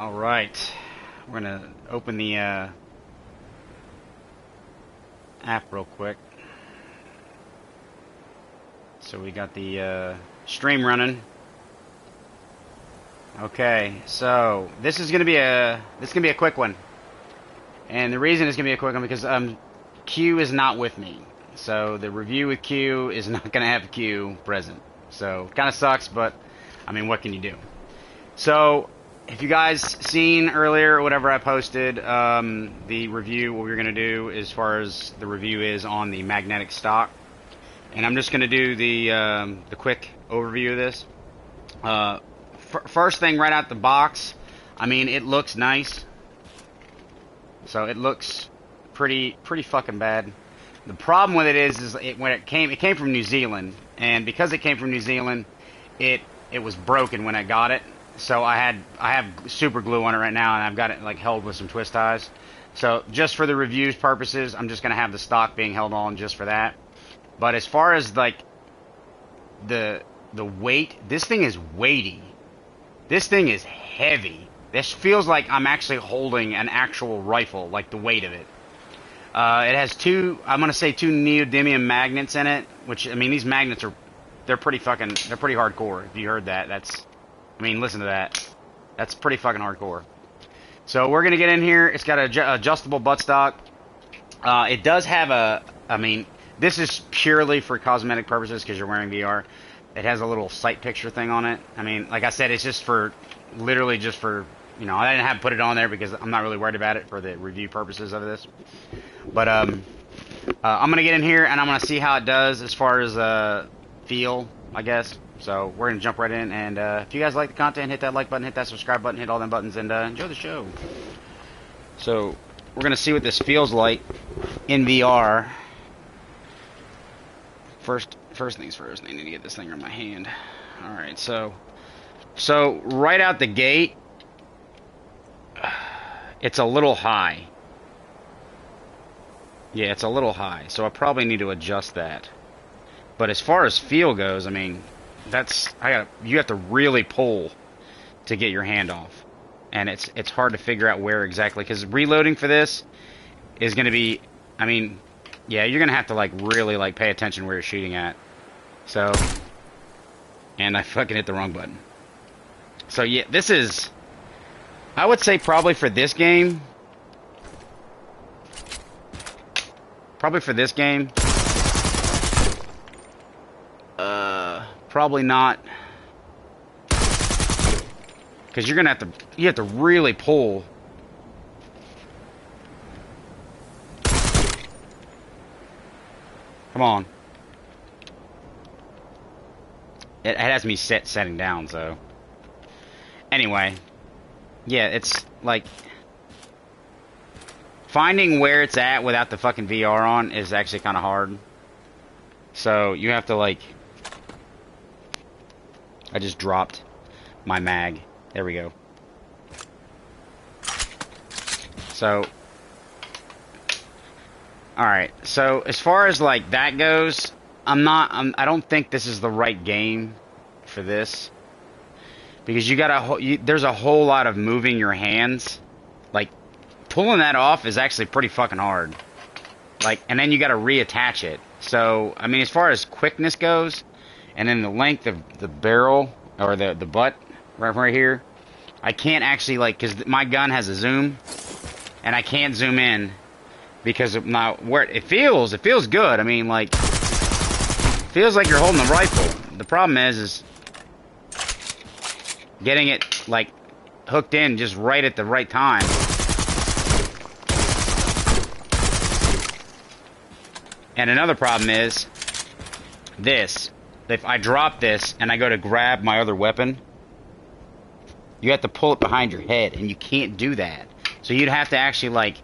All right, we're gonna open the app real quick. So we got the stream running. Okay, so this is gonna be a quick one, and the reason it's gonna be a quick one because Q is not with me, so the review with Q is not gonna have Q present. So kind of sucks, but I mean, what can you do? So if you guys seen earlier or whatever I posted, the review, what we're going to do as far as the review is on the magnetic stock. And I'm just going to do the quick overview of this. First thing right out the box, I mean, it looks nice. So it looks pretty fucking bad. The problem with it is when it came from New Zealand. And because it came from New Zealand, it was broken when I got it. So I have super glue on it right now, and I've got it like held with some twist ties. So just for the reviews purposes, I'm just gonna have the stock being held on just for that. But as far as like the weight, this thing is weighty. This thing is heavy. This feels like I'm actually holding an actual rifle, like the weight of it. It has two neodymium magnets in it, which I mean these magnets they're pretty hardcore. If you heard that, I mean, listen to that. That's pretty fucking hardcore. So we're going to get in here. It's got an adjustable buttstock. It does have I mean, this is purely for cosmetic purposes because you're wearing VR. It has a little sight picture thing on it. I mean, like I said, it's just literally just for, you know, I didn't have to put it on there because I'm not really worried about it for the review purposes of this. But I'm going to get in here and I'm going to see how it does as far as feel, I guess. So we're going to jump right in, and if you guys like the content, hit that like button, hit that subscribe button, hit all them buttons, and enjoy the show. So we're going to see what this feels like in VR. First things first, I need to get this thing in my hand. Alright, so right out the gate, it's a little high. Yeah, it's a little high, so I probably need to adjust that. But as far as feel goes, I mean, you have to really pull to get your hand off, and it's hard to figure out where exactly, because reloading for this is going to be, I mean, yeah, you're going to have to like really like pay attention where you're shooting at. So, and I fucking hit the wrong button. So yeah, this is, I would say probably for this game, probably not, because you have to really pull. Come on. It has me setting down, so anyway, yeah, it's like finding where it's at without the fucking VR on is actually kind of hard. So you have to like, I just dropped my mag. There we go. So, alright. So, as far as, like, that goes, I don't think this is the right game for this. Because there's a whole lot of moving your hands. Like, pulling that off is actually pretty fucking hard. Like, and then you gotta reattach it. So, I mean, as far as quickness goes, and then the length of the barrel, or the butt, right here, I can't actually, like, because my gun has a zoom, and I can't zoom in, because of now, where it feels good. I mean, like, it feels like you're holding a rifle. The problem is getting it, like, hooked in just right at the right time. And another problem is this. If I drop this and I go to grab my other weapon, you have to pull it behind your head, and you can't do that. So you'd have to actually, like,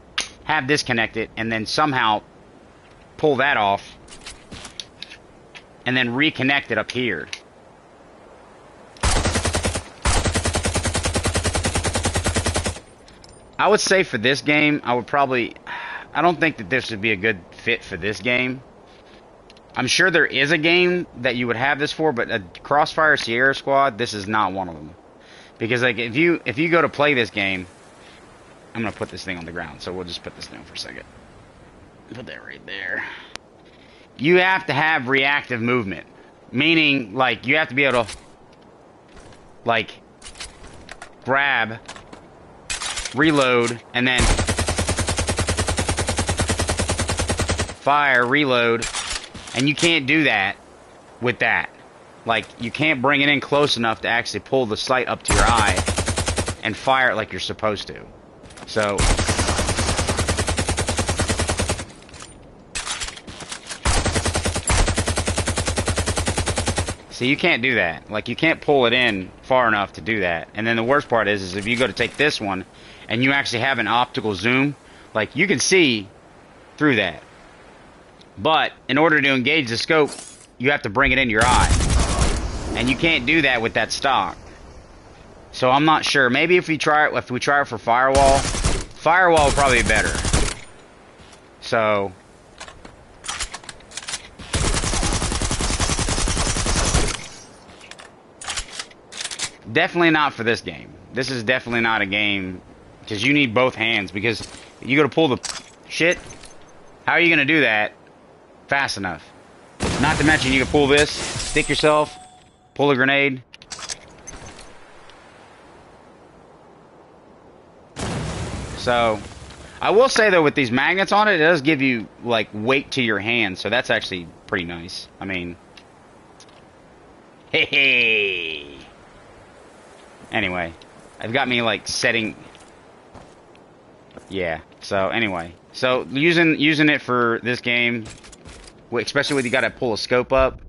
have this connected and then somehow pull that off and then reconnect it up here. I would say for this game, I don't think that this would be a good fit for this game. I'm sure there is a game that you would have this for, but a Crossfire Sierra Squad, this is not one of them. Because like if you go to play this game, I'm gonna put this thing on the ground, so we'll just put this down for a second. Put that right there. You have to have reactive movement, meaning like you have to be able to like grab, reload, and then fire, reload, and you can't do that with that. Like, you can't bring it in close enough to actually pull the sight up to your eye and fire it like you're supposed to. So, see, you can't do that. Like, you can't pull it in far enough to do that. And then the worst part is if you go to take this one and you actually have an optical zoom, like, you can see through that. But in order to engage the scope, you have to bring it in your eye. And you can't do that with that stock. So I'm not sure. Maybe if we try it for Firewall will probably be better. So definitely not for this game. This is definitely not a game because you need both hands, because you go to pull the shit. How are you going to do that fast enough? Not to mention you can pull this, stick yourself, pull a grenade. So, I will say though, with these magnets on it, it does give you like weight to your hand, so that's actually pretty nice. I mean, hey. Anyway, I've got me like setting. Yeah. So anyway, so using it for this game, especially when you got to pull a scope up.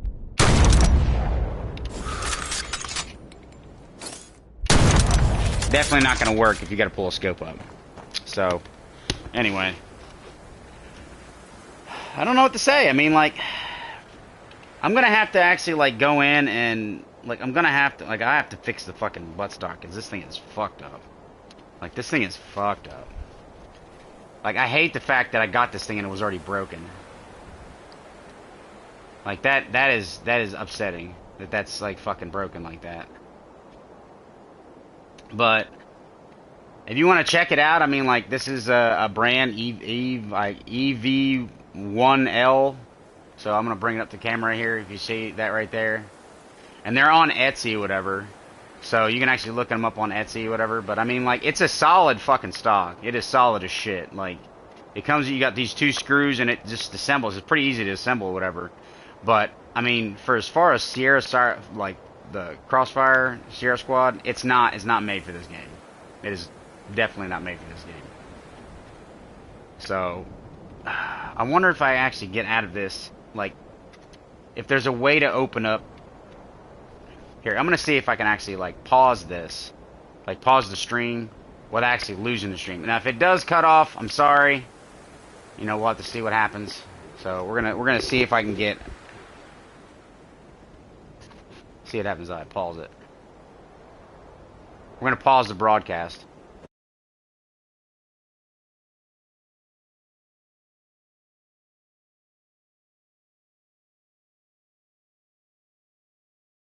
Definitely not going to work if you got to pull a scope up. So, anyway. I don't know what to say. I mean, like, I'm going to have to actually, like, go in and, like, I'm going to have to, like, I have to fix the fucking buttstock because this thing is fucked up. Like, this thing is fucked up. Like, I hate the fact that I got this thing and it was already broken. Like, that is upsetting. That's, like, fucking broken like that. But if you want to check it out, I mean, like, this is a brand EV1L. So I'm gonna bring it up to camera here. If you see that right there, and they're on Etsy or whatever, so you can actually look them up on Etsy or whatever. But I mean, like, it's a solid fucking stock. It is solid as shit. Like, it comes, you got these 2 screws and it just assembles. It's pretty easy to assemble or whatever. But I mean, for as far as Sierra, like the Crossfire Sierra Squad, it's not made for this game. It is definitely not made for this game. So I wonder if I actually get out of this, like, if there's a way to open up. Here, I'm gonna see if I can actually, like, pause this, like, pause the stream without actually losing the stream. Now, if it does cut off, I'm sorry. You know, we'll have to see what happens. So we're gonna see if I can get. See what happens if I pause it. We're going to pause the broadcast.